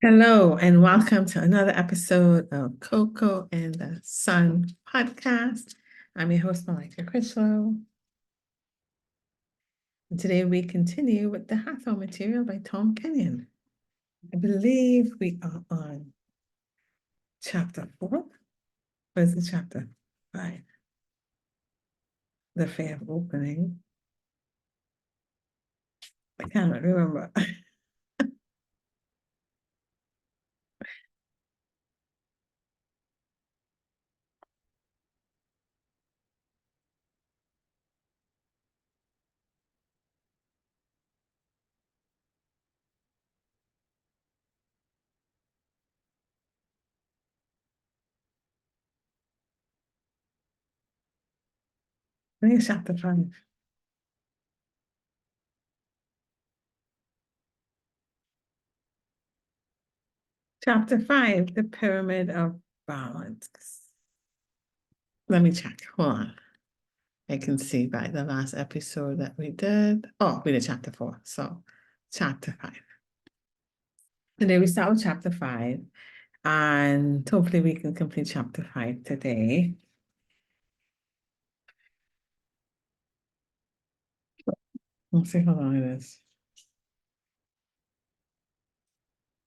Hello, and welcome to another episode of Coco and the Sun podcast. I'm your host, Malika Critchlow. And today we continue with the Hathor Material by Tom Kenyon. I believe we are on chapter 4. Or is it chapter 5? The fair opening. I cannot remember. I think it's chapter 5. Chapter 5, the Pyramid of Balance. Let me check. Hold on. I can see by the last episode that we did. Oh, we did chapter 4. So, chapter 5. Today we start with chapter 5, and hopefully we can complete chapter 5 today. Let's see how long it is.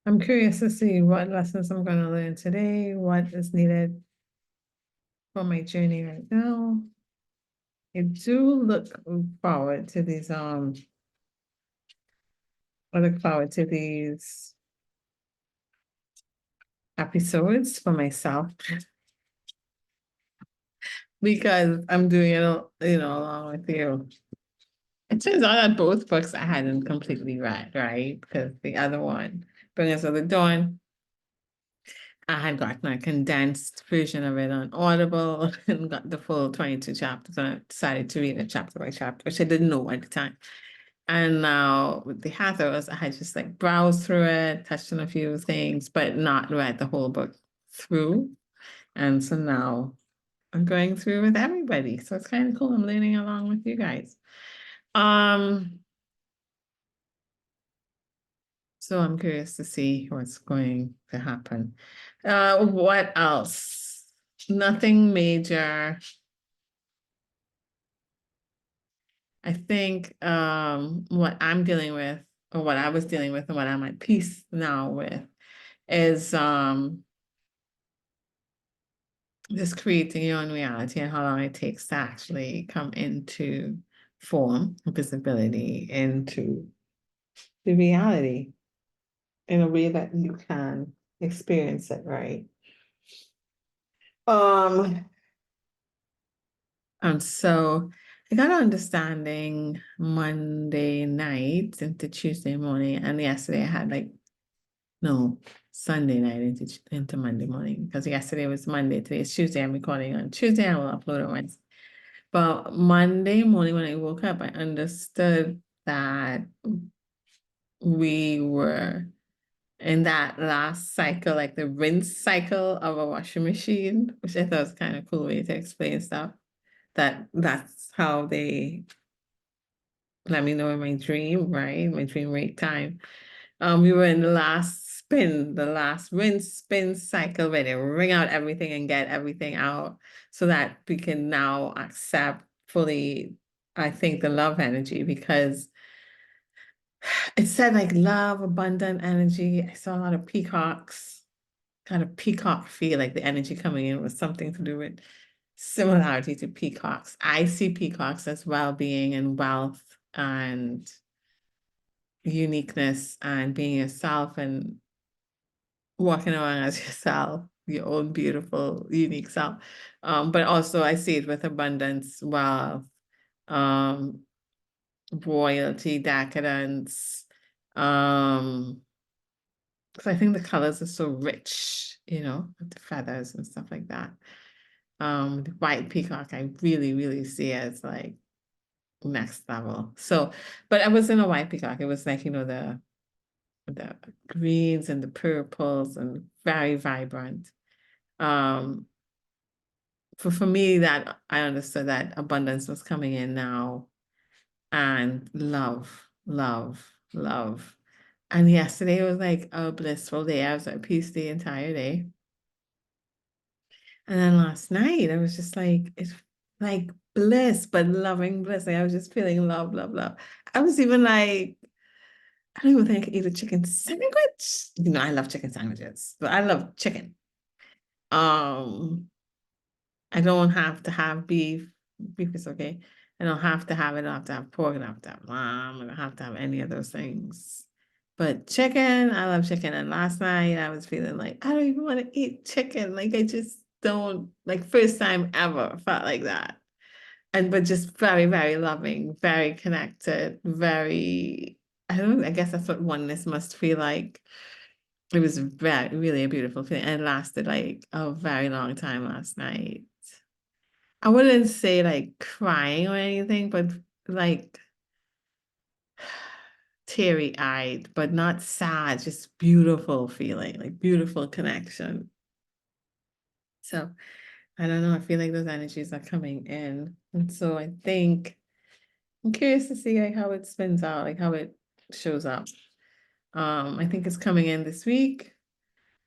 I'm curious to see what lessons I'm going to learn today, what is needed for my journey right now. I do look forward to these, I look forward to these episodes for myself because I'm doing it, along with you. It turns out that both books I hadn't completely read, right? Because the other one, Bring Us to the Dawn, I had gotten a condensed version of it on Audible and got the full 22 chapters, and I decided to read it chapter by chapter, which I didn't know at the time. And now with the Hathors, I had just like browsed through it, touched on a few things, but not read the whole book through. And so now I'm going through with everybody. So it's kind of cool. I'm learning along with you guys. So I'm curious to see what's going to happen. What else? Nothing major. I think what I'm dealing with, or what I was dealing with, and what I'm at peace now with, is just creating your own reality and how long it takes to actually come into form, visibility, into the reality in a way that you can experience it, right? Um, And so I got an understanding Monday night into Tuesday morning, and yesterday I had no, Sunday night into Monday morning, because yesterday was Monday, today is Tuesday. I'm recording on Tuesday, I will upload on Wednesday. But Monday morning when I woke up, I understood that we were in that last cycle, like the rinse cycle of a washing machine, which I thought was kind of cool way to explain stuff. That's how they let me know in my dream, right? My dream wake time. We were in the last spin, the last rinse spin cycle where they wring out everything and get everything out so that we can now accept fully, I think, the love energy, because it said like love, abundant energy. I saw a lot of peacocks, kind of peacock feel, like the energy coming in was something to do with similarity to peacocks. I see peacocks as well-being and wealth and uniqueness and being yourself and walking around as yourself, your own beautiful, unique self. But also I see it with abundance, wealth, um, royalty, decadence. Because I think the colors are so rich, with the feathers and stuff like that. The white peacock, I really, really see as like next level. So, but I was in a white peacock. It was like, the greens and the purples and very vibrant. For me, that I understood that abundance was coming in now, and love, love, love. And yesterday was like a blissful day. I was at peace the entire day. And then last night, I was just like, it's like bliss, but loving bliss. Like I was just feeling love, love, love. I was even like, I don't even think I could eat a chicken sandwich. You know, I love chicken sandwiches, but I love chicken. Um, I don't have to have beef. Beef is okay. I don't have to have it. I don't have to have pork. I don't have to have lamb. I don't have to have any of those things. But chicken, I love chicken. And last night I was feeling like I don't even want to eat chicken. Like I just don't like first time ever felt like that. And but just very, very loving, very connected, very I don't know, I guess that's what oneness must feel like. It was very really a beautiful feeling. And it lasted like a very long time last night. I wouldn't say like crying or anything, but like teary-eyed, but not sad, just beautiful feeling, like beautiful connection. So I don't know, I feel like those energies are coming in. And so I think I'm curious to see like how it spins out, like how it shows up. I think it's coming in this week.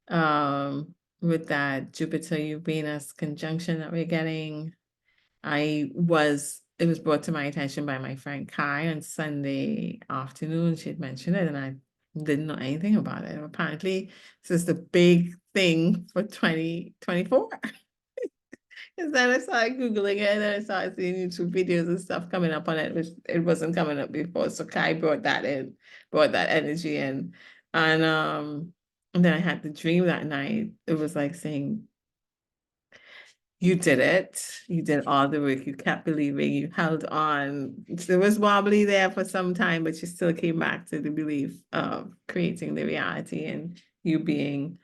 With that Jupiter Uranus conjunction that we're getting. It was brought to my attention by my friend Kai on Sunday afternoon. She had mentioned it and I didn't know anything about it. Apparently, this is the big thing for 2024. And then I started Googling it and then I started seeing YouTube videos and stuff coming up on it, which it wasn't coming up before. So Kai brought that in, brought that energy in. And then I had the dream that night. It was like saying, you did it. You did all the work. You kept believing. You held on. It was wobbly there for some time, but you still came back to the belief of creating the reality and you being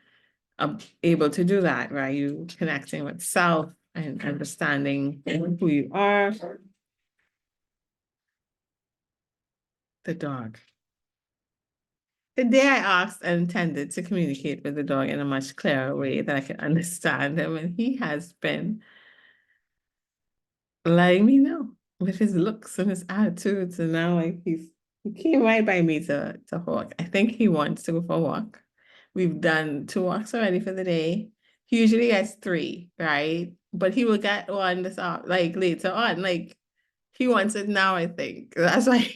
able to do that, right? You connecting with self and understanding who you are. The dog. The day I asked and intended to communicate with the dog in a much clearer way that I can understand him, and he has been letting me know with his looks and his attitudes. And now like he came right by me to walk. I think he wants to go for a walk. We've done 2 walks already for the day. He usually gets 3, right? But he will get one this out like later on. Like he wants it now, I think. That's why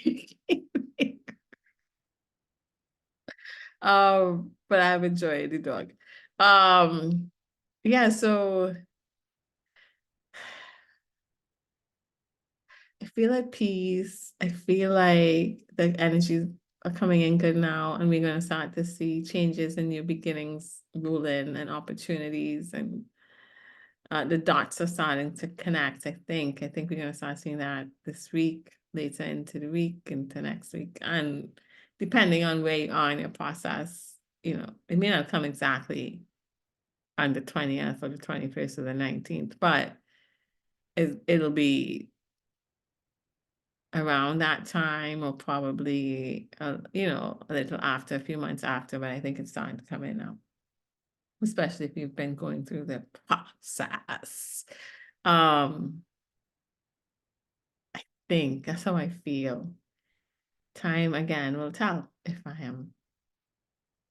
but I've enjoyed the dog. Um yeah, so I feel at peace. I feel like the energies are coming in good now, and we're going to start to see changes and new beginnings ruling and opportunities, and the dots are starting to connect. I think we're going to start seeing that this week, later into the week, into next week, and depending on where you are in your process, it may not come exactly on the 20th or the 21st or the 19th, but it'll be around that time or probably a little after, a few months after, but I think it's starting to come in now, especially if you've been going through the process. um I think that's how I feel. Time again will tell if I am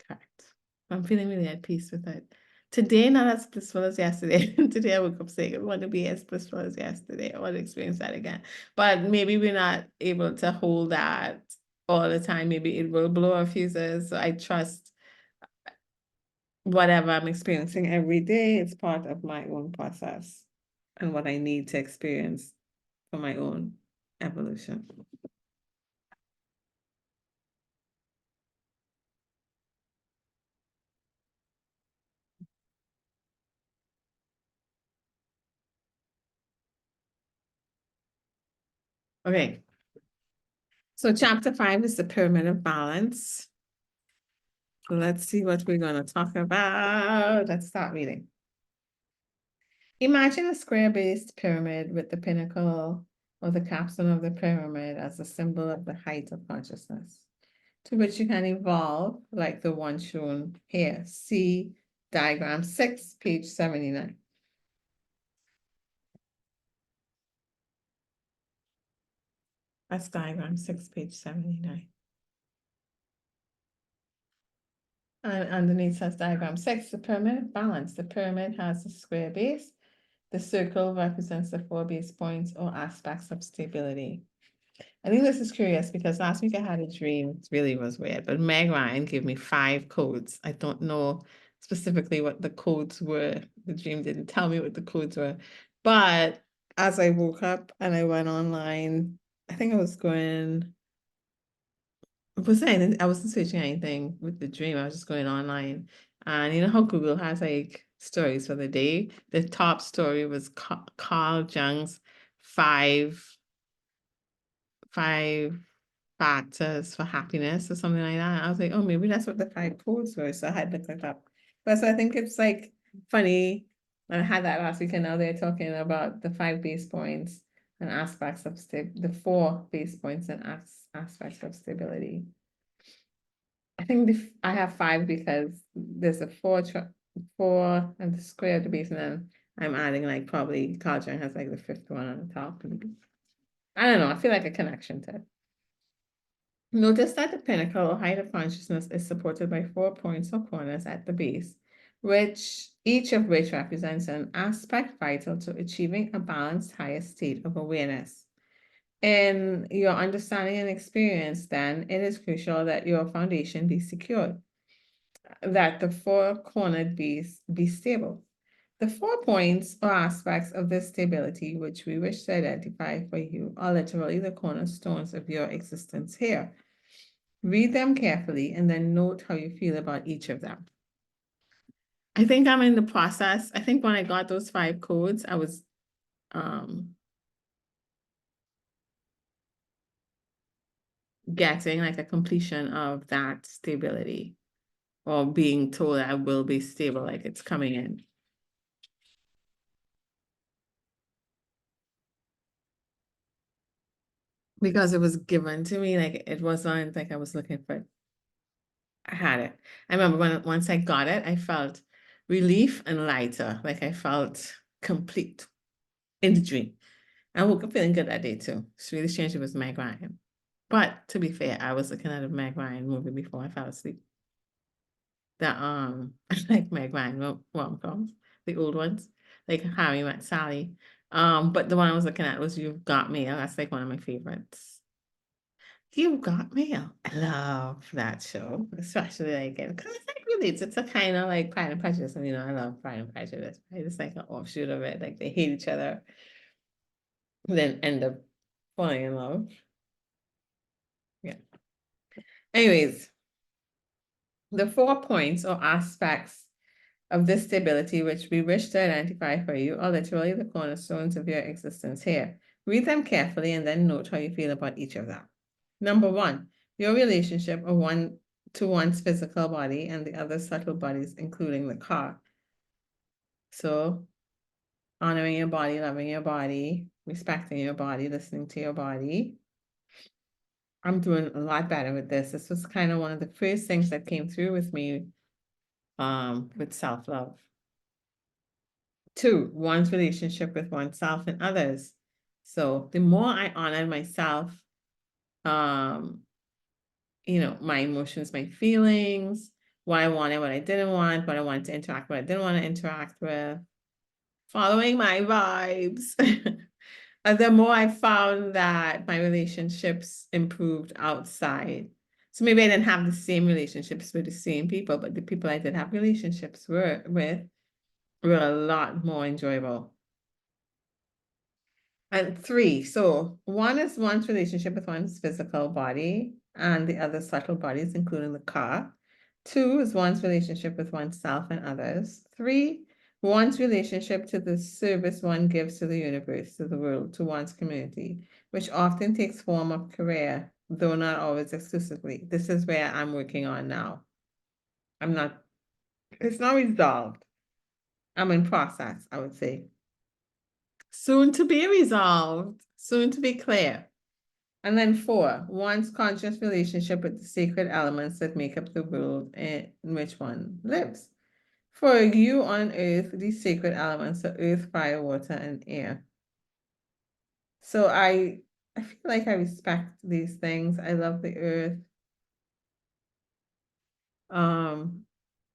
correct. I'm feeling really at peace with it today, not as blissful as yesterday. Today I woke up saying I want to be as blissful as yesterday. I want to experience that again, but maybe we're not able to hold that all the time. Maybe it will blow our fuses. So I trust whatever I'm experiencing every day. It's part of my own process and what I need to experience for my own evolution. Okay, so chapter 5 is the pyramid of balance. Let's see what we're going to talk about. Let's start reading. Imagine a square-based pyramid with the pinnacle or the capstone of the pyramid as a symbol of the height of consciousness, to which you can evolve like the one shown here. See diagram 6, page 79. That's diagram 6, page 79. And underneath says diagram 6, the pyramid balance. The pyramid has a square base. The circle represents the 4 base points or aspects of stability. I think this is curious because last week I had a dream. It really was weird, but Meg Ryan gave me 5 codes. I don't know specifically what the codes were. The dream didn't tell me what the codes were. But as I woke up and I went online, I think I was going, I wasn't searching anything with the dream. I was just going online. And you know how Google has like stories for the day? The top story was Carl Jung's five five factors for happiness or something like that. I was like, oh, maybe that's what the 5 codes were. So I had to look it up. But so I think it's like funny. I had that last week, and now they're talking about the 5 base points and aspects of the 4 base points and aspects of stability. I think I have 5 because there's a 4 and the square at the base, and then I'm adding like probably culture has like the 5th one on the top. I don't know. I feel like a connection to it. Notice that the pinnacle or height of consciousness is supported by 4 points or corners at the base, each of which represents an aspect vital to achieving a balanced higher state of awareness. In your understanding and experience, then, it is crucial that your foundation be secured, that the 4-cornered base be stable. The 4 points or aspects of this stability, which we wish to identify for you, are literally the cornerstones of your existence here. Read them carefully and then note how you feel about each of them. I think I'm in the process. I think when I got those 5 codes, I was getting like a completion of that stability, or being told that I will be stable, like it's coming in. Because it was given to me, like it wasn't like I was looking for it. I had it. I remember once I got it, I felt relief and lighter, like I felt complete in the dream. I woke up feeling good that day too. It's really strange. It was Meg Ryan. But to be fair, I was looking at a Meg Ryan movie before I fell asleep. The I like Meg Ryan rom-coms, the old ones, like Harry Met Sally. But the one I was looking at was You've Got Mail. That's like one of my favorites. You've Got Mail. I love that show, especially like it because it's like relates. It's a kind of like Pride and Prejudice, and I love Pride and Prejudice. Right? It's like an offshoot of it. Like they hate each other, then end up falling in love. Yeah. Anyways, the 4 points or aspects of this stability which we wish to identify for you are literally the cornerstones of your existence here. Read them carefully and then note how you feel about each of them. Number 1, your relationship of to one's physical body and the other subtle bodies, including the car. So, honoring your body, loving your body, respecting your body, listening to your body. I'm doing a lot better with this. This was kind of one of the first things that came through with me with self-love. 2, one's relationship with oneself and others. So the more I honor myself, my emotions, my feelings, what I wanted, what I didn't want, what I wanted to interact with, what I didn't want to interact with, following my vibes. And the more I found that my relationships improved outside. So maybe I didn't have the same relationships with the same people, but the people I did have relationships with were a lot more enjoyable. And 3, so 1 is one's relationship with one's physical body and the other subtle bodies, including the car. 2 is one's relationship with oneself and others. 3, one's relationship to the service one gives to the universe, to the world, to one's community, which often takes form of career, though not always exclusively. This is where I'm working on now. It's not resolved. I'm in process, I would say. Soon to be resolved, soon to be clear. And then 4, one's conscious relationship with the sacred elements that make up the world in which one lives. For you on earth, these sacred elements are earth, fire, water, and air. So I feel like I respect these things. I love the earth.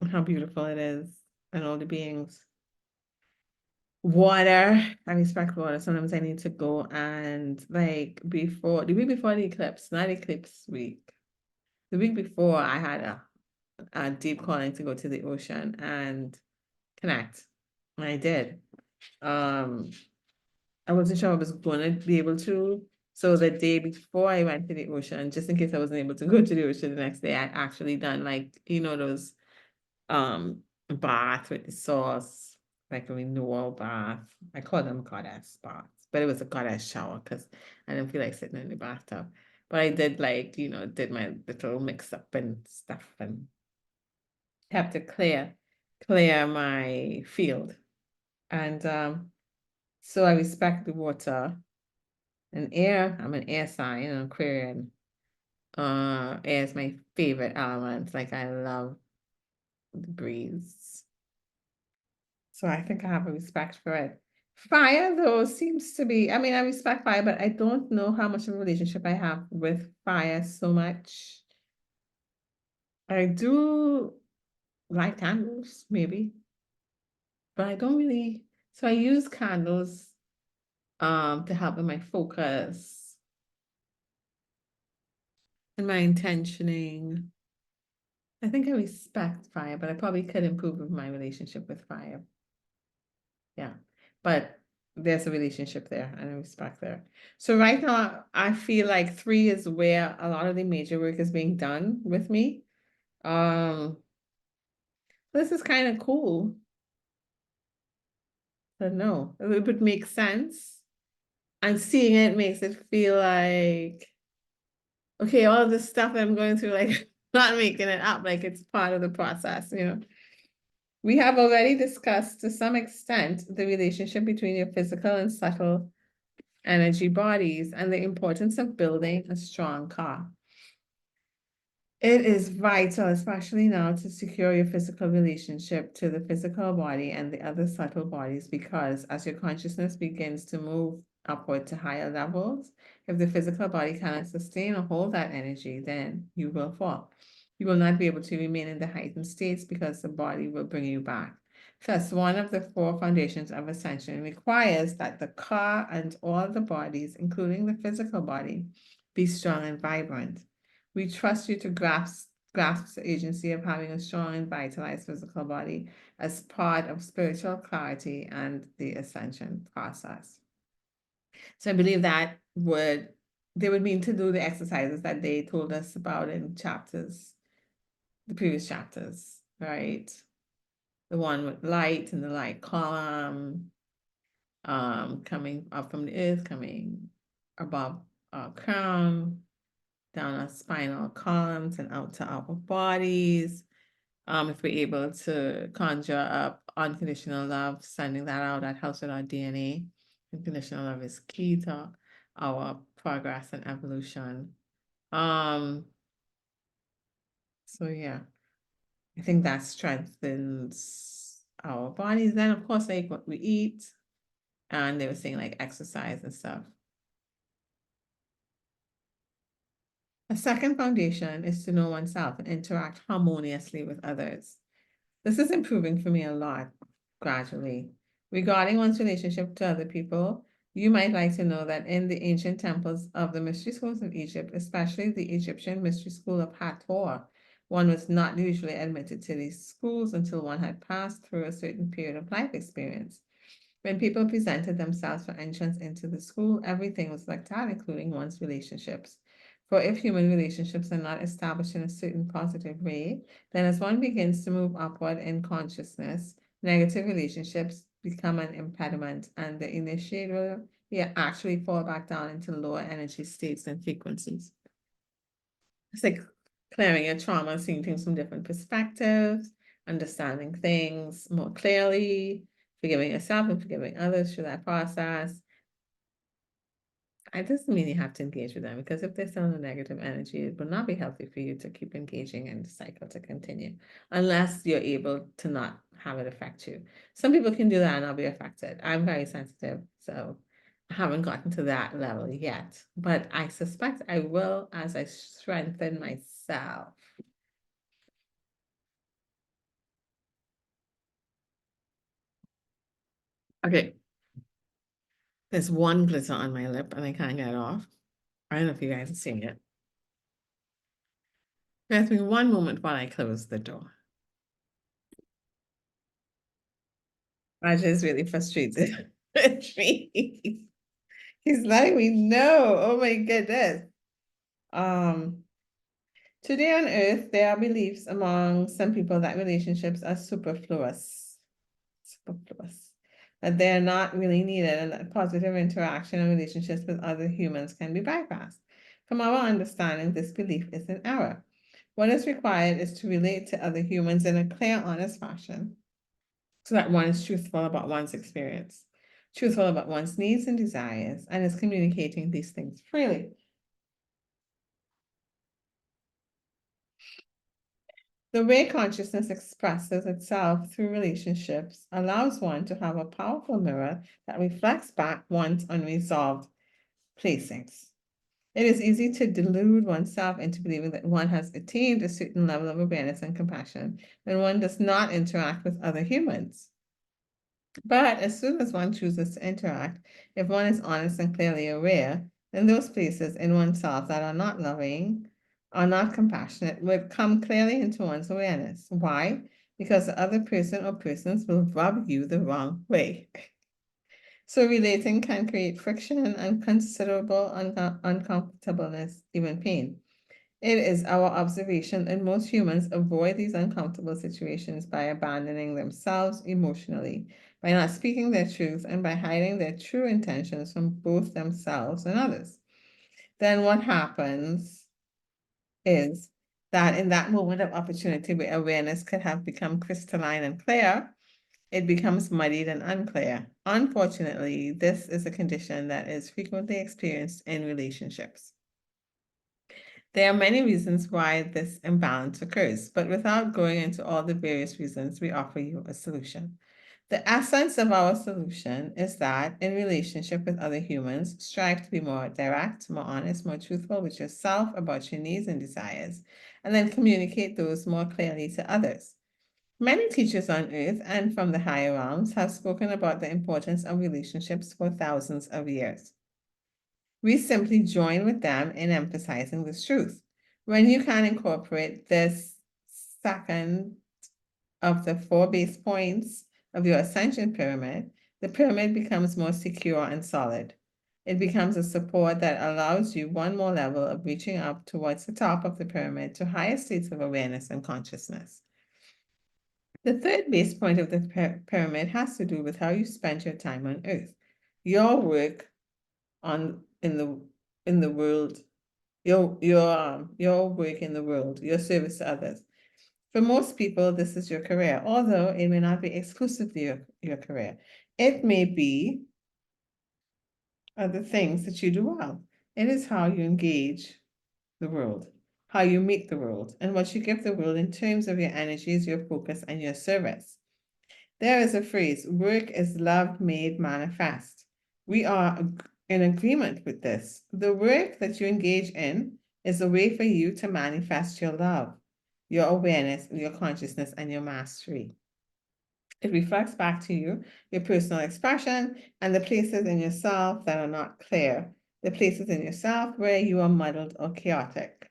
how beautiful it is and all the beings. Water, I respect water. Sometimes I need to go and like before the week before the eclipse, not eclipse week. The week before I had a deep calling to go to the ocean and connect. And I did. Um, I wasn't sure I was gonna be able to. So the day before I went to the ocean, just in case I wasn't able to go to the ocean the next day, I'd actually done like, those um bath with the sauce, like a renewal bath. I call them goddess baths, but it was a goddess shower because I didn't feel like sitting in the bathtub. But I did like, did my little mix up and stuff and have to clear my field. And so I respect the water and air. I'm an air sign, an Aquarian. Air is my favorite element. Like I love the breeze. So I think I have a respect for it. Fire, though, seems to be, I mean, I respect fire, but I don't know how much of a relationship I have with fire so much. I do like candles, maybe, but I don't really, so I use candles to help with my focus and my intentioning. I think I respect fire, but I probably could improve with my relationship with fire. Yeah. But there's a relationship there and a respect there. So right now I feel like 3 is where a lot of the major work is being done with me. Um, this is kind of cool. I don't know. It would make sense. And seeing it makes it feel like, okay, all this stuff that I'm going through, like not making it up, like it's part of the process. We have already discussed to some extent the relationship between your physical and subtle energy bodies and the importance of building a strong car. It is vital, especially now, to secure your physical relationship to the physical body and the other subtle bodies, because as your consciousness begins to move upward to higher levels, if the physical body cannot sustain or hold that energy, then you will fall. You will not be able to remain in the heightened states because the body will bring you back. Thus, one of the 4 foundations of ascension requires that the car and all the bodies, including the physical body, be strong and vibrant. We trust you to grasp the agency of having a strong and vitalized physical body as part of spiritual clarity and the ascension process. So I believe that they would mean to do the exercises that they told us about in the previous chapters, right? The one with light and the light column, coming up from the earth, coming above our crown, down our spinal columns and out to our bodies. If we're able to conjure up unconditional love, sending that out, that helps with our DNA. Unconditional love is key to our progress and evolution. So yeah, I think that strengthens our bodies. Then of course, like what we eat, and they were saying like exercise and stuff. A second foundation is to know oneself and interact harmoniously with others. This is improving for me a lot gradually. Regarding one's relationship to other people, you might like to know that in the ancient temples of the mystery schools of Egypt, especially the Egyptian mystery school of Hathor, one was not usually admitted to these schools until one had passed through a certain period of life experience. When people presented themselves for entrance into the school, everything was looked at, including one's relationships. For if human relationships are not established in a certain positive way, then as one begins to move upward in consciousness, negative relationships become an impediment, and the initiate will actually fall back down into lower energy states and frequencies. It's like clearing your trauma, seeing things from different perspectives, understanding things more clearly, forgiving yourself and forgiving others through that process. It doesn't mean you have to engage with them, because if they're still in a negative energy, it will not be healthy for you to keep engaging in the cycle to continue, unless you're able to not have it affect you. Some people can do that and not be affected. I'm very sensitive, so I haven't gotten to that level yet, but I suspect I will as I strengthen myself. Okay, there's one glitter on my lip and I can't get it off. I don't know if you guys are seeing it. Give me one moment while I close the door. Roger is really frustrated with me. He's letting me know. Oh my goodness. Um, Today on Earth, there are beliefs among some people that relationships are superfluous. Superfluous. That they're not really needed and that positive interaction and relationships with other humans can be bypassed. From our understanding, this belief is an error. What is required is to relate to other humans in a clear, honest fashion so that one is truthful about one's experience, truthful about one's needs and desires, and is communicating these things freely. The way consciousness expresses itself through relationships allows one to have a powerful mirror that reflects back one's unresolved placings. It is easy to delude oneself into believing that one has attained a certain level of awareness and compassion when one does not interact with other humans. But as soon as one chooses to interact, if one is honest and clearly aware, then those places in oneself that are not loving, are not compassionate, would come clearly into one's awareness. Why? Because the other person or persons will rub you the wrong way. So relating can create friction and considerable uncomfortableness, even pain. It is our observation that most humans avoid these uncomfortable situations by abandoning themselves emotionally, by not speaking their truth, and by hiding their true intentions from both themselves and others. Then what happens is that in that moment of opportunity where awareness could have become crystalline and clear, it becomes muddied and unclear. Unfortunately, this is a condition that is frequently experienced in relationships. There are many reasons why this imbalance occurs, but without going into all the various reasons, we offer you a solution. The essence of our solution is that in relationship with other humans, strive to be more direct, more honest, more truthful with yourself about your needs and desires, and then communicate those more clearly to others. Many teachers on earth and from the higher realms have spoken about the importance of relationships for thousands of years. We simply join with them in emphasizing this truth. When you can incorporate this second of the 4 base points of your ascension pyramid, the pyramid becomes more secure and solid. It becomes a support that allows you one more level of reaching up towards the top of the pyramid to higher states of awareness and consciousness. The third base point of the pyramid has to do with how you spend your time on earth. Your work in the world, your work in the world, your service to others. For most people, this is your career, although it may not be exclusively your career. It may be other things that you do well. It is how you engage the world, how you meet the world, and what you give the world in terms of your energies, your focus, and your service. There is a phrase, work is love made manifest. We are in agreement with this. The work that you engage in is a way for you to manifest your love, your awareness, your consciousness, and your mastery. It reflects back to you your personal expression and the places in yourself that are not clear, the places in yourself where you are muddled or chaotic.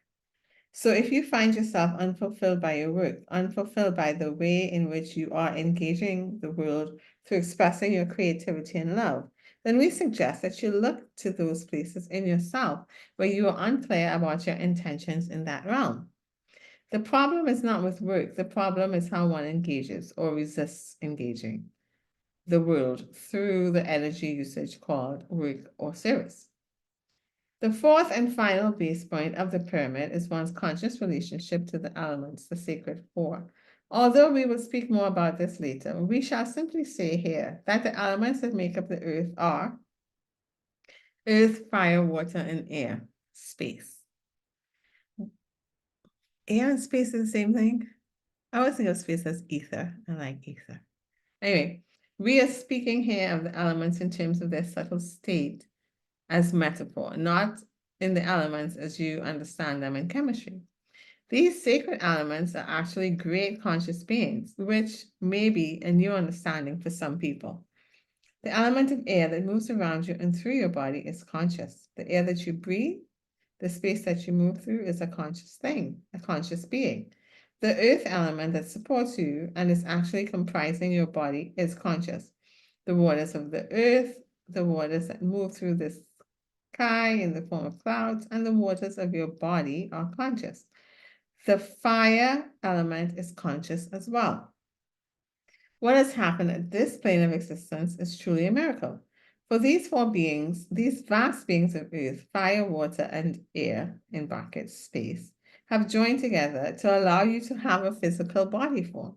So if you find yourself unfulfilled by your work, unfulfilled by the way in which you are engaging the world through expressing your creativity and love, then we suggest that you look to those places in yourself where you are unclear about your intentions in that realm. The problem is not with work. The problem is how one engages or resists engaging the world through the energy usage called work or service. The fourth and final base point of the pyramid is one's conscious relationship to the elements, the sacred four. Although we will speak more about this later, we shall simply say here that the elements that make up the earth are earth, fire, water, and air, space. Air and space is the same thing? I always think of space as ether. I like ether. Anyway, we are speaking here of the elements in terms of their subtle state as metaphor, not in the elements as you understand them in chemistry. These sacred elements are actually great conscious beings, which may be a new understanding for some people. The element of air that moves around you and through your body is conscious. The air that you breathe, the space that you move through is a conscious thing, a conscious being. The earth element that supports you and is actually comprising your body is conscious. The waters of the earth, the waters that move through the sky in the form of clouds, and the waters of your body are conscious. The fire element is conscious as well. What has happened at this plane of existence is truly a miracle. For these four beings, these vast beings of earth, fire, water, and air, in brackets, space, have joined together to allow you to have a physical body form.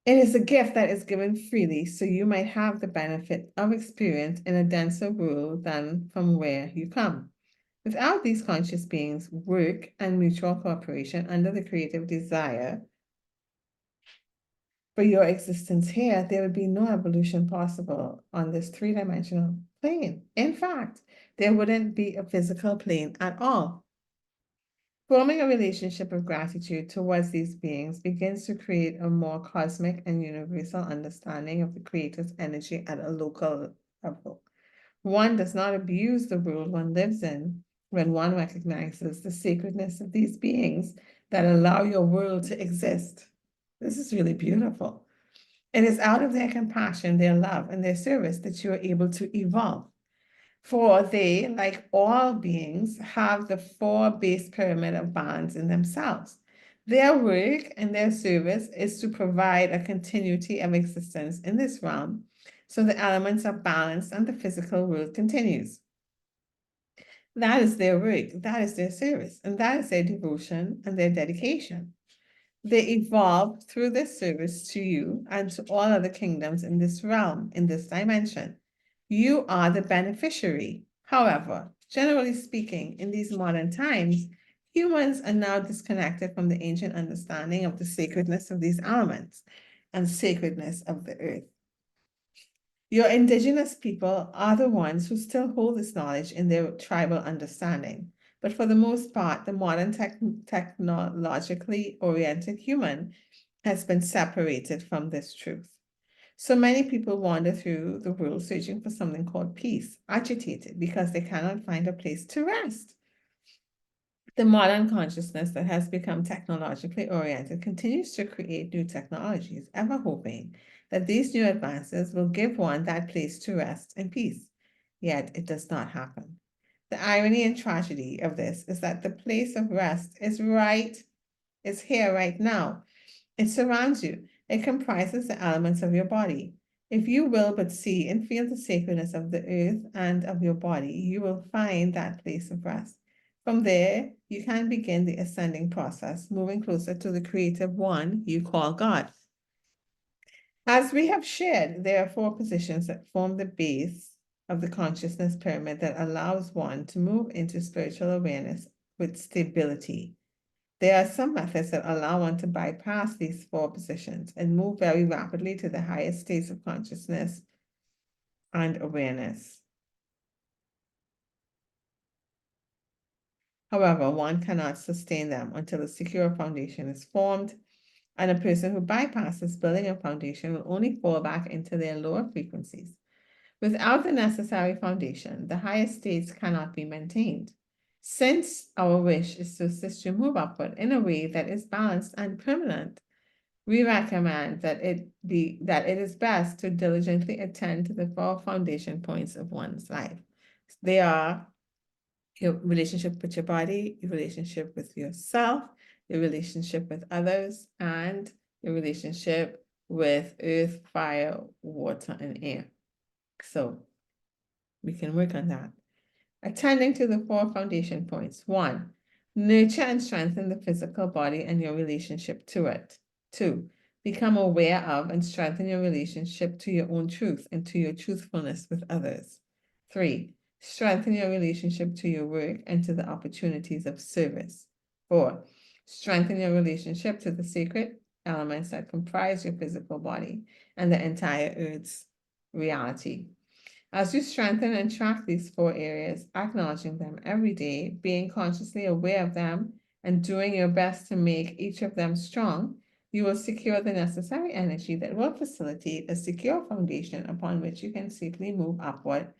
It is a gift that is given freely so you might have the benefit of experience in a denser world than from where you come. Without these conscious beings' work and mutual cooperation under the creative desire for your existence here, there would be no evolution possible on this three-dimensional plane. In fact, there wouldn't be a physical plane at all. Forming a relationship of gratitude towards these beings begins to create a more cosmic and universal understanding of the Creator's energy at a local level. One does not abuse the world one lives in when one recognizes the sacredness of these beings that allow your world to exist. This is really beautiful. It is out of their compassion, their love, and their service that you are able to evolve. For they, like all beings, have the four base pyramid of balance in themselves. Their work and their service is to provide a continuity of existence in this realm, so the elements are balanced and the physical world continues. That is their work, that is their service, and that is their devotion and their dedication. They evolve through their service to you and to all other kingdoms in this realm, in this dimension. You are the beneficiary. However, generally speaking, in these modern times, humans are now disconnected from the ancient understanding of the sacredness of these elements and sacredness of the earth. Your indigenous people are the ones who still hold this knowledge in their tribal understanding. But for the most part, the modern technologically oriented human has been separated from this truth. So many people wander through the world searching for something called peace, agitated because they cannot find a place to rest. The modern consciousness that has become technologically oriented continues to create new technologies, ever hoping that these new advances will give one that place to rest and peace. Yet it does not happen. The irony and tragedy of this is that the place of rest is here right now. It surrounds you. It comprises the elements of your body. If you will but see and feel the sacredness of the earth and of your body, you will find that place of rest. From there, you can begin the ascending process, moving closer to the creative one you call God. As we have shared, there are four positions that form the base of the consciousness pyramid that allows one to move into spiritual awareness with stability. There are some methods that allow one to bypass these four positions and move very rapidly to the highest states of consciousness and awareness. However, one cannot sustain them until a secure foundation is formed, and a person who bypasses building a foundation will only fall back into their lower frequencies. Without the necessary foundation, the highest states cannot be maintained. Since our wish is to assist you move upward in a way that is balanced and permanent, we recommend that it is best to diligently attend to the four foundation points of one's life. They are your relationship with your body, your relationship with yourself, your relationship with others, and your relationship with earth, fire, water, and air. So we can work on that. Attending to the four foundation points. 1, nurture and strengthen the physical body and your relationship to it. 2, become aware of and strengthen your relationship to your own truth and to your truthfulness with others. 3, strengthen your relationship to your work and to the opportunities of service. 4, strengthen your relationship to the sacred elements that comprise your physical body and the entire Earth's reality. As you strengthen and track these four areas, acknowledging them every day, being consciously aware of them, and doing your best to make each of them strong, You will secure the necessary energy that will facilitate a secure foundation upon which you can safely move upward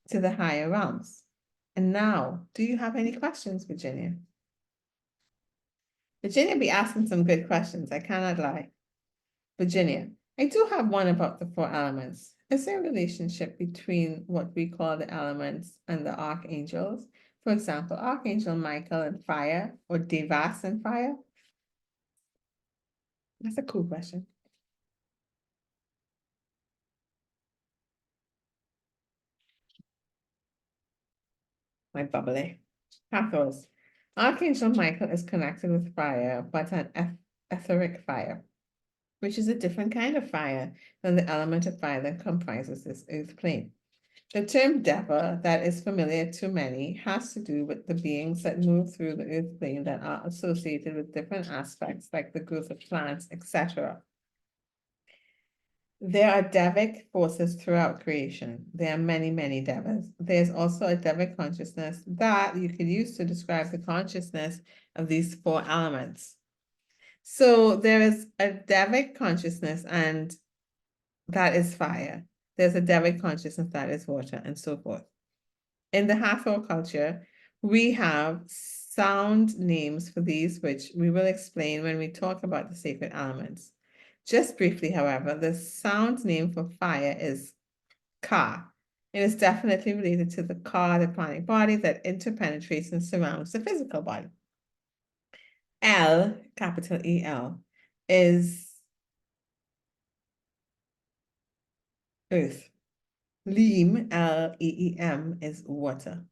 to the higher realms. And now, do you have any questions, Virginia? Virginia be asking some good questions, I cannot lie. Virginia, I do have one about the four elements. Is there a relationship between what we call the elements and the archangels? For example, Archangel Michael and fire, or Devas and fire? That's a cool question. My bubbly. Hathors. Archangel Michael is connected with fire, but an etheric fire, which is a different kind of fire than the element of fire that comprises this earth plane. The term Deva, that is familiar to many, has to do with the beings that move through the earth plane that are associated with different aspects, like the growth of plants, etc. There are Devic forces throughout creation. There are many, many Devas. There's also a Devic consciousness that you can use to describe the consciousness of these four elements. So there is a Devic consciousness, and that is fire. There's a Devic consciousness that is water, and so forth. In the Hathor culture, we have sound names for these, which we will explain when we talk about the sacred elements. Just briefly, however, the sound name for fire is Ka. It is definitely related to the Ka, the pranic body that interpenetrates and surrounds the physical body. El, capital E-L, is earth. Leem, L-E-E-M, is water.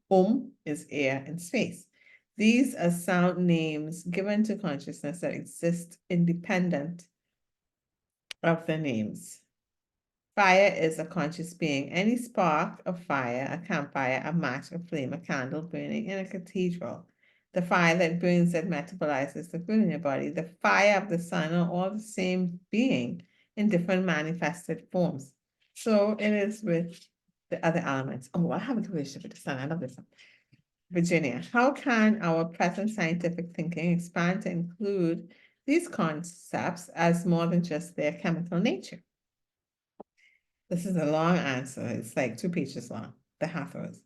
Is air and space. These are sound names given to consciousness that exist independent of the names. Fire is a conscious being. Any spark of fire, a campfire, a match, a flame, a candle burning in a cathedral, the fire that burns, that metabolizes the food in your body, the fire of the sun are all the same being in different manifested forms. So it is with the other elements. Oh, I have a relationship with the sun. I love this one. Virginia, how can our present scientific thinking expand to include these concepts as more than just their chemical nature? This is a long answer. It's like 2 pages long, the Hathors.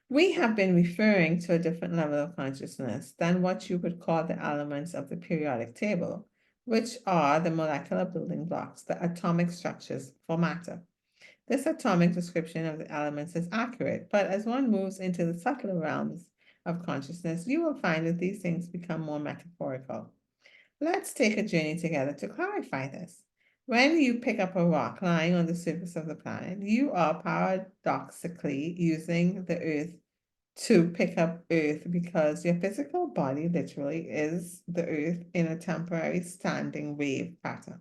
We have been referring to a different level of consciousness than what you would call the elements of the periodic table, which are the molecular building blocks, the atomic structures for matter. This atomic description of the elements is accurate, but as one moves into the subtler realms of consciousness, you will find that these things become more metaphorical. Let's take a journey together to clarify this. When you pick up a rock lying on the surface of the planet, you are paradoxically using the earth to pick up earth because your physical body literally is the earth in a temporary standing wave pattern.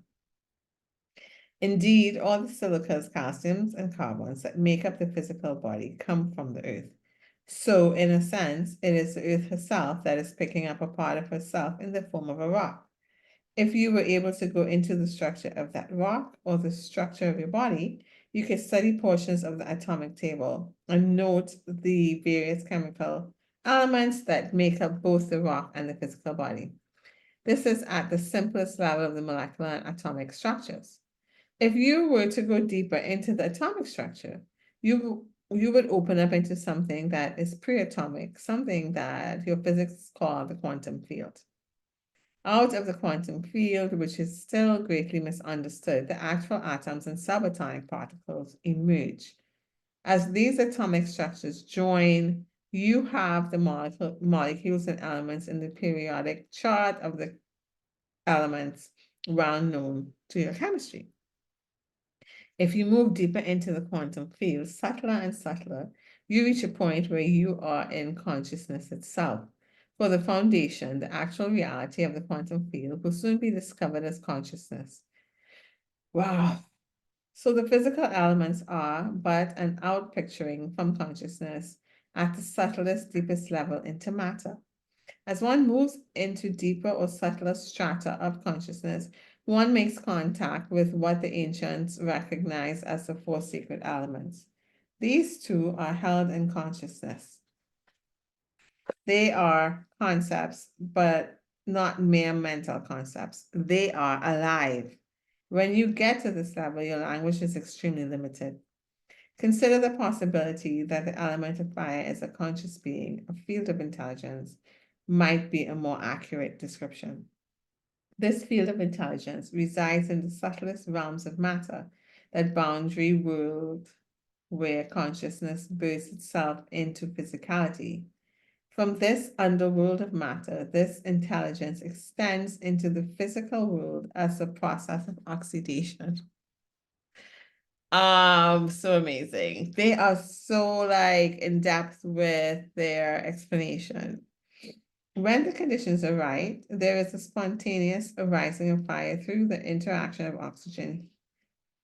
Indeed, all the silicas, calciums, and carbons that make up the physical body come from the earth. So, in a sense, it is the earth herself that is picking up a part of herself in the form of a rock. If you were able to go into the structure of that rock or the structure of your body, you could study portions of the atomic table and note the various chemical elements that make up both the rock and the physical body. This is at the simplest level of the molecular and atomic structures. If you were to go deeper into the atomic structure, you would open up into something that is pre-atomic, something that your physics call the quantum field. Out of the quantum field, which is still greatly misunderstood, the actual atoms and subatomic particles emerge. As these atomic structures join, you have the molecules and elements in the periodic chart of the elements well known to your chemistry. If you move deeper into the quantum field, subtler and subtler, you reach a point where you are in consciousness itself. For the foundation, the actual reality of the quantum field will soon be discovered as consciousness. Wow. So the physical elements are but an outpicturing from consciousness at the subtlest, deepest level into matter. As one moves into deeper or subtler strata of consciousness, one makes contact with what the ancients recognized as the 4 sacred elements. These two are held in consciousness. They are concepts, but not mere mental concepts. They are alive. When you get to this level, your language is extremely limited. Consider the possibility that the element of fire is a conscious being, a field of intelligence, might be a more accurate description. This field of intelligence resides in the subtlest realms of matter, that boundary world where consciousness bursts itself into physicality. From this underworld of matter, this intelligence extends into the physical world as a process of oxidation. So amazing. They are so like in depth with their explanation. When the conditions are right, there is a spontaneous arising of fire through the interaction of oxygen,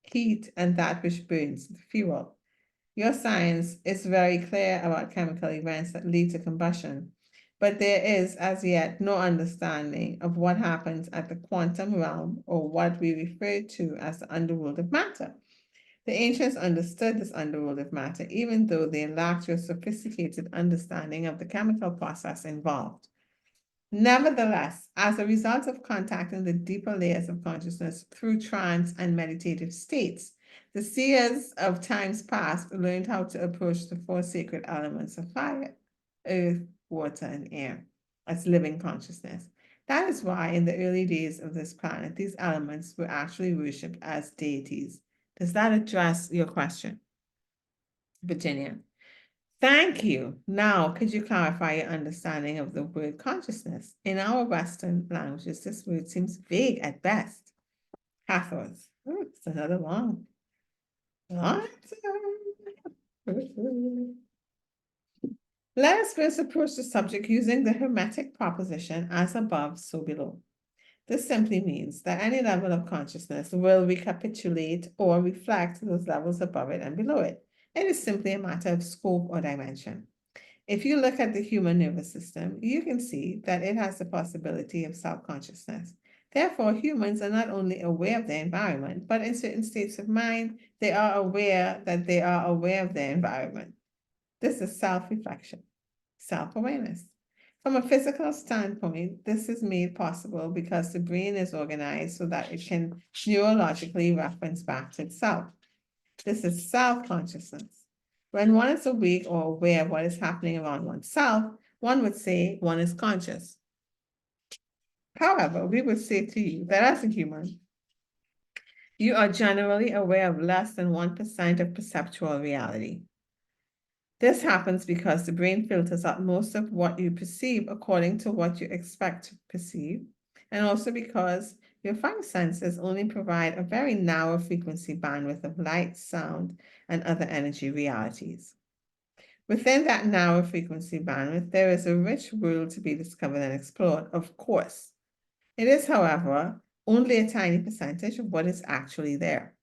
heat, and that which burns the fuel. Your science is very clear about chemical events that lead to combustion, but there is as yet no understanding of what happens at the quantum realm, or what we refer to as the underworld of matter. The ancients understood this underworld of matter, even though they lacked your sophisticated understanding of the chemical process involved. Nevertheless, as a result of contacting the deeper layers of consciousness through trance and meditative states, the seers of times past learned how to approach the four sacred elements of fire, earth, water, and air as living consciousness. That is why in the early days of this planet, these elements were actually worshipped as deities. Does that address your question, Virginia? Thank you. Now, could you clarify your understanding of the word consciousness? In our Western languages, this word seems vague at best. Hathors. Oh, it's another one. Let us first approach the subject using the Hermetic proposition as above, so below. This simply means that any level of consciousness will recapitulate or reflect those levels above it and below it. It is simply a matter of scope or dimension. If you look at the human nervous system, you can see that it has the possibility of self-consciousness. Therefore, humans are not only aware of their environment, but in certain states of mind, they are aware that they are aware of their environment. This is self-reflection, self-awareness. From a physical standpoint, this is made possible because the brain is organized so that it can neurologically reference back to itself. This is self-consciousness. When one is awake or aware of what is happening around oneself, one would say one is conscious. However, we would say to you that as a human, you are generally aware of less than 1% of perceptual reality. This happens because the brain filters out most of what you perceive according to what you expect to perceive, and also because your five senses only provide a very narrow frequency bandwidth of light, sound, and other energy realities. Within that narrow frequency bandwidth, there is a rich world to be discovered and explored, of course. It is, however, only a tiny percentage of what is actually there.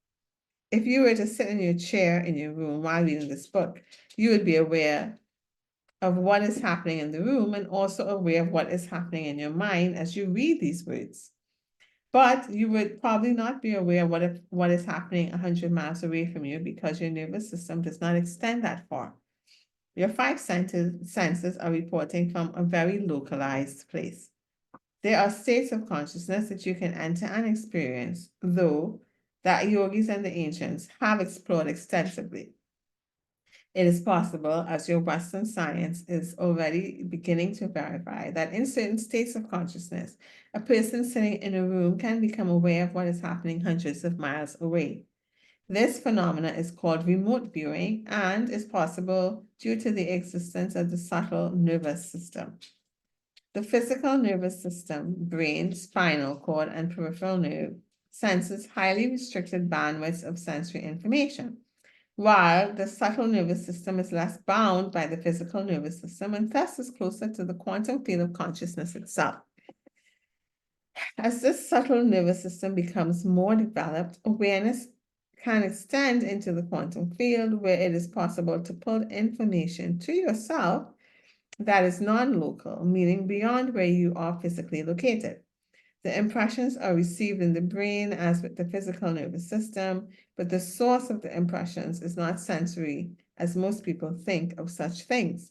If you were to sit in your chair in your room while reading this book, you would be aware of what is happening in the room and also aware of what is happening in your mind as you read these words. But you would probably not be aware of what is happening 100 miles away from you because your nervous system does not extend that far. Your five senses are reporting from a very localized place. There are states of consciousness that you can enter and experience, though that yogis and the ancients have explored extensively. It is possible, as your Western science is already beginning to verify, that in certain states of consciousness, a person sitting in a room can become aware of what is happening hundreds of miles away. This phenomena is called remote viewing and is possible due to the existence of the subtle nervous system. The physical nervous system, brain, spinal cord, and peripheral nerve senses highly restricted bandwidths of sensory information, while the subtle nervous system is less bound by the physical nervous system and thus is closer to the quantum field of consciousness itself. As this subtle nervous system becomes more developed, awareness can extend into the quantum field where it is possible to pull information to yourself that is non-local, meaning beyond where you are physically located. The impressions are received in the brain as with the physical nervous system, but the source of the impressions is not sensory, as most people think of such things.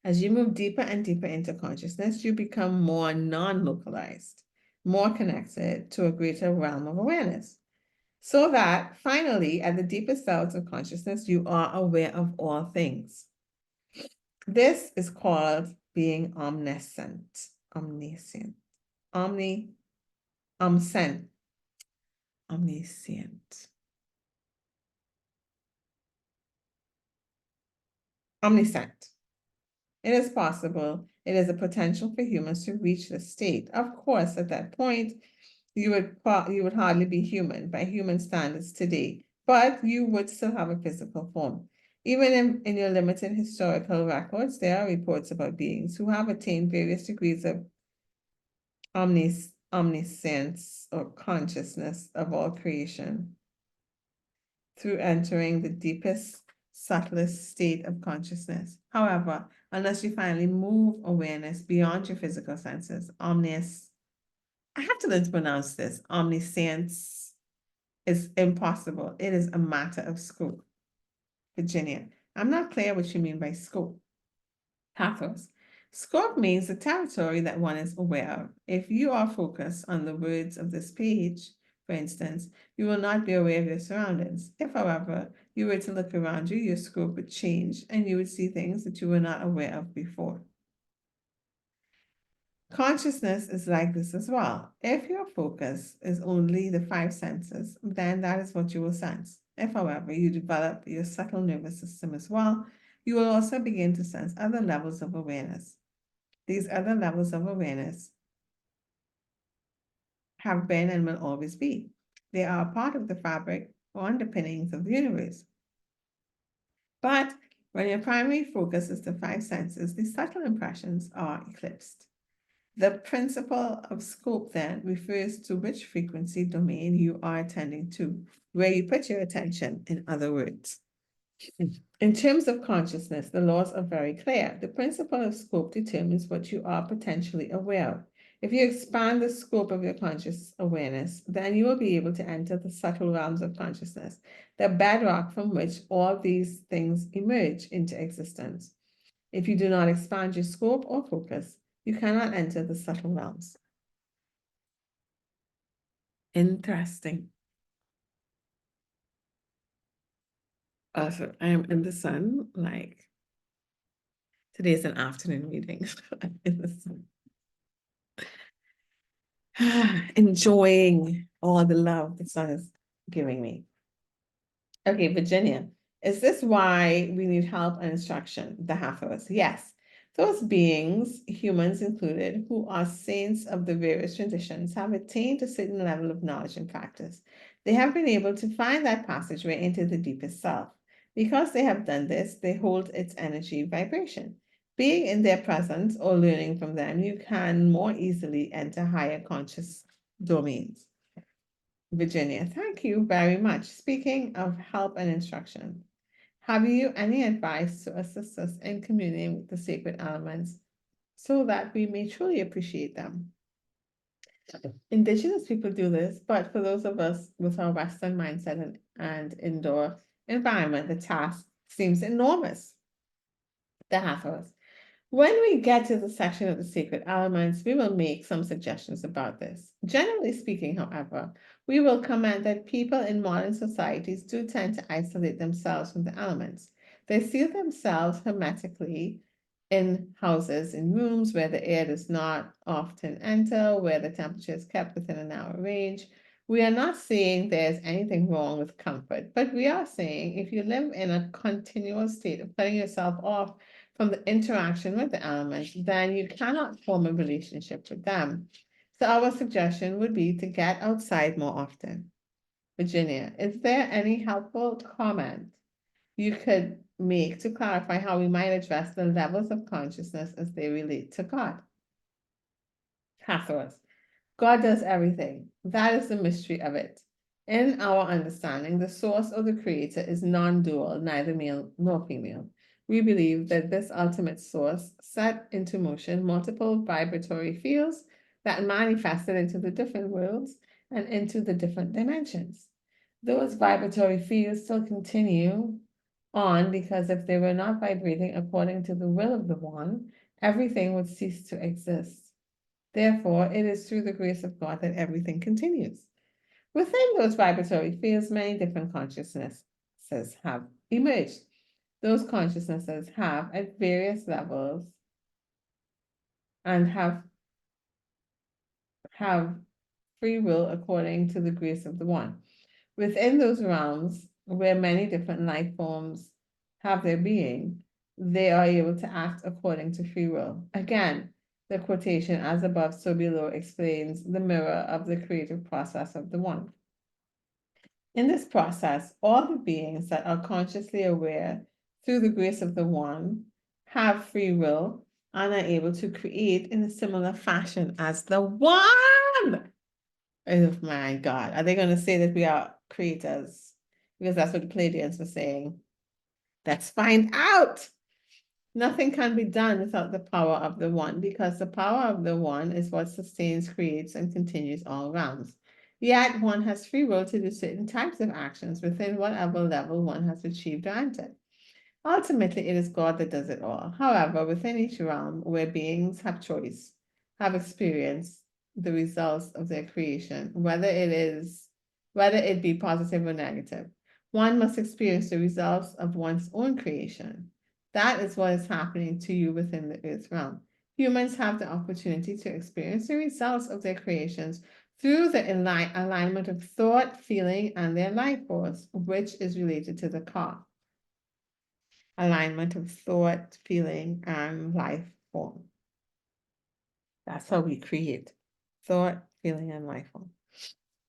As you move deeper and deeper into consciousness, you become more non-localized, more connected to a greater realm of awareness. So that finally, at the deepest levels of consciousness, you are aware of all things. This is called being omniscient, omniscient, omniscient, omniscient, omniscient. It is possible. It is a potential for humans to reach this state. Of course, at that point, you would hardly be human by human standards today, but you would still have a physical form. Even in your limited historical records, there are reports about beings who have attained various degrees of omniscience or consciousness of all creation through entering the deepest, subtlest state of consciousness. However, unless you finally move awareness beyond your physical senses, I have to learn to pronounce this, omniscience is impossible. It is a matter of scope. Virginia, I'm not clear what you mean by scope. Pathos. Scope means the territory that one is aware of. If you are focused on the words of this page, for instance, you will not be aware of your surroundings. If, however, you were to look around you, your scope would change and you would see things that you were not aware of before. Consciousness is like this as well. If your focus is only the five senses, then that is what you will sense. If, however, you develop your subtle nervous system as well, you will also begin to sense other levels of awareness. These other levels of awareness have been and will always be. They are a part of the fabric or underpinnings of the universe. But when your primary focus is the five senses, the subtle impressions are eclipsed. The principle of scope then refers to which frequency domain you are attending to, where you put your attention, in other words. In terms of consciousness, the laws are very clear. The principle of scope determines what you are potentially aware of. If you expand the scope of your conscious awareness, then you will be able to enter the subtle realms of consciousness, the bedrock from which all these things emerge into existence. If you do not expand your scope or focus, you cannot enter the subtle realms. Interesting. Also, I am in the sun, like today is an afternoon reading. I'm in the sun. Enjoying all the love the sun is giving me. Okay, Virginia, is this why we need help and instruction? The Hathors. Yes. Those beings, humans included, who are saints of the various traditions, have attained a certain level of knowledge and practice. They have been able to find that passageway into the deepest self. Because they have done this, they hold its energy vibration. Being in their presence or learning from them, you can more easily enter higher conscious domains. Virginia, thank you very much. Speaking of help and instruction, have you any advice to assist us in communing with the sacred elements so that we may truly appreciate them? Indigenous people do this, but for those of us with our Western mindset and indoor environment, the task seems enormous. The Hathors. When we get to the section of the sacred elements, we will make some suggestions about this. Generally speaking, however, we will comment that people in modern societies do tend to isolate themselves from the elements. They seal themselves hermetically in houses, in rooms where the air does not often enter, where the temperature is kept within a narrow range. We are not saying there's anything wrong with comfort, but we are saying if you live in a continual state of cutting yourself off from the interaction with the elements, then you cannot form a relationship with them. So our suggestion would be to get outside more often. Virginia, is there any helpful comment you could make to clarify how we might address the levels of consciousness as they relate to God? Hathor, God does everything. That is the mystery of it. In our understanding, the source or the creator is non-dual, neither male nor female. We believe that this ultimate source set into motion multiple vibratory fields that manifested into the different worlds and into the different dimensions. Those vibratory fields still continue on, because if they were not vibrating according to the will of the one, everything would cease to exist. Therefore, it is through the grace of God that everything continues. Within those vibratory fields, many different consciousnesses have emerged. Those consciousnesses have, at various levels, and have free will according to the grace of the one. Within those realms, where many different life forms have their being, they are able to act according to free will. Again, the quotation, as above, so below, explains the mirror of the creative process of the one. In this process, all the beings that are consciously aware through the grace of the one have free will and are able to create in a similar fashion as the one. Oh my God. Are they going to say that we are creators? Because that's what the Pleiadians were saying. Let's find out. Nothing can be done without the power of the one, because the power of the one is what sustains, creates, and continues all realms. Yet one has free will to do certain types of actions within whatever level one has achieved or entered. Ultimately, it is God that does it all. However, within each realm where beings have choice, have experienced the results of their creation, whether it be positive or negative, one must experience the results of one's own creation. That is what is happening to you within the earth realm. Humans have the opportunity to experience the results of their creations through the alignment of thought, feeling, and their life force, which is related to the car. Alignment of thought, feeling, and life form. That's how we create thought, feeling, and life form.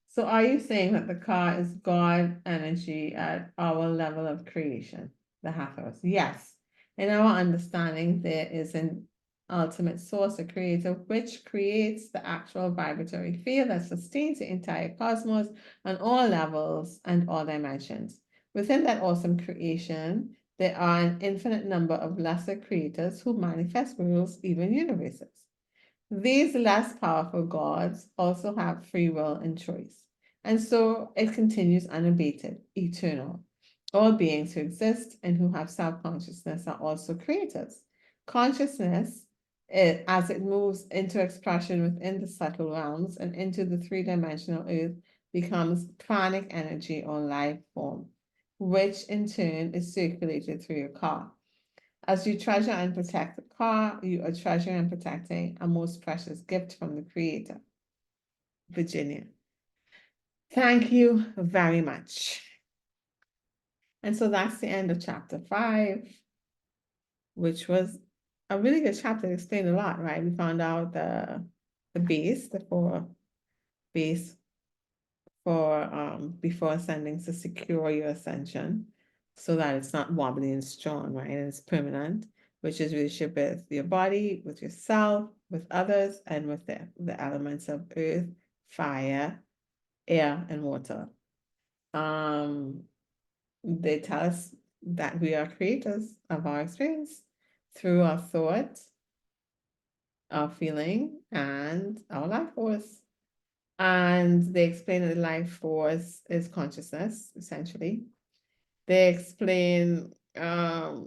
So are you saying that the car is God energy at our level of creation, the Hathors? Yes. In our understanding, there is an ultimate source, a creator, which creates the actual vibratory field that sustains the entire cosmos on all levels and all dimensions. Within that awesome creation, there are an infinite number of lesser creators who manifest worlds, even universes. These less powerful gods also have free will and choice. And so it continues unabated, eternal. All beings who exist and who have self-consciousness are also creators. Consciousness, as it moves into expression within the subtle realms and into the three-dimensional earth, becomes pranic energy or life form, which in turn is circulated through your car. As you treasure and protect the car, you are treasuring and protecting a most precious gift from the Creator. Virginia. Thank you very much. And so that's the end of chapter 5, which was a really good chapter. It explained a lot, right? We found out the base, the 4 base for before ascending to secure your ascension so that it's not wobbly and strong, right? And it's permanent, which is relationship with your body, with yourself, with others, and with the elements of earth, fire, air, and water. They tell us that we are creators of our experience through our thought, our feeling, and our life force. And they explain that life force is consciousness, essentially. They explain how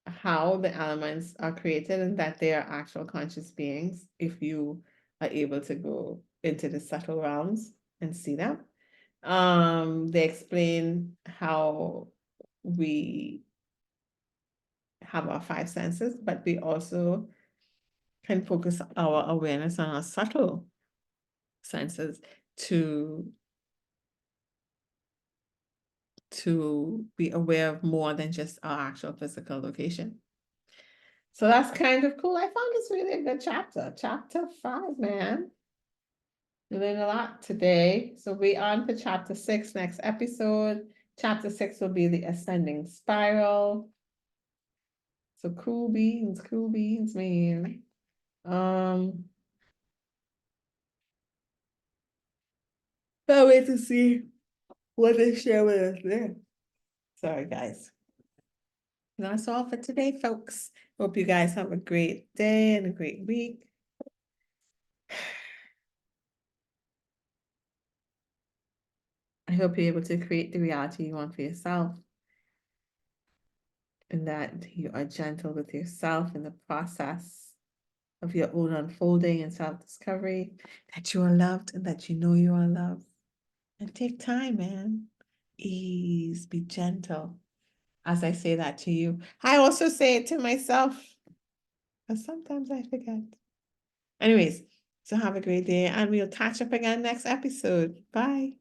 the elements are created and that they are actual conscious beings if you are able to go into the subtle realms and see them. They explain how we have our 5 senses, but we also can focus our awareness on our subtle senses to be aware of more than just our actual physical location. So that's kind of cool. I found this really a good chapter. Chapter 5, man. We learned a lot today. So we on to chapter 6 next episode. Chapter 6 will be the ascending spiral. So cool beans, man. Can't wait to see what they share with us there. Sorry, guys. That's all for today, folks. Hope you guys have a great day and a great week. I hope you're able to create the reality you want for yourself. and that you are gentle with yourself in the process of your own unfolding and self-discovery, that you are loved and that you know you are loved. And take time, man. Ease, be gentle. As I say that to you, I also say it to myself, because sometimes I forget. Anyways, so have a great day, and we'll catch up again next episode. Bye.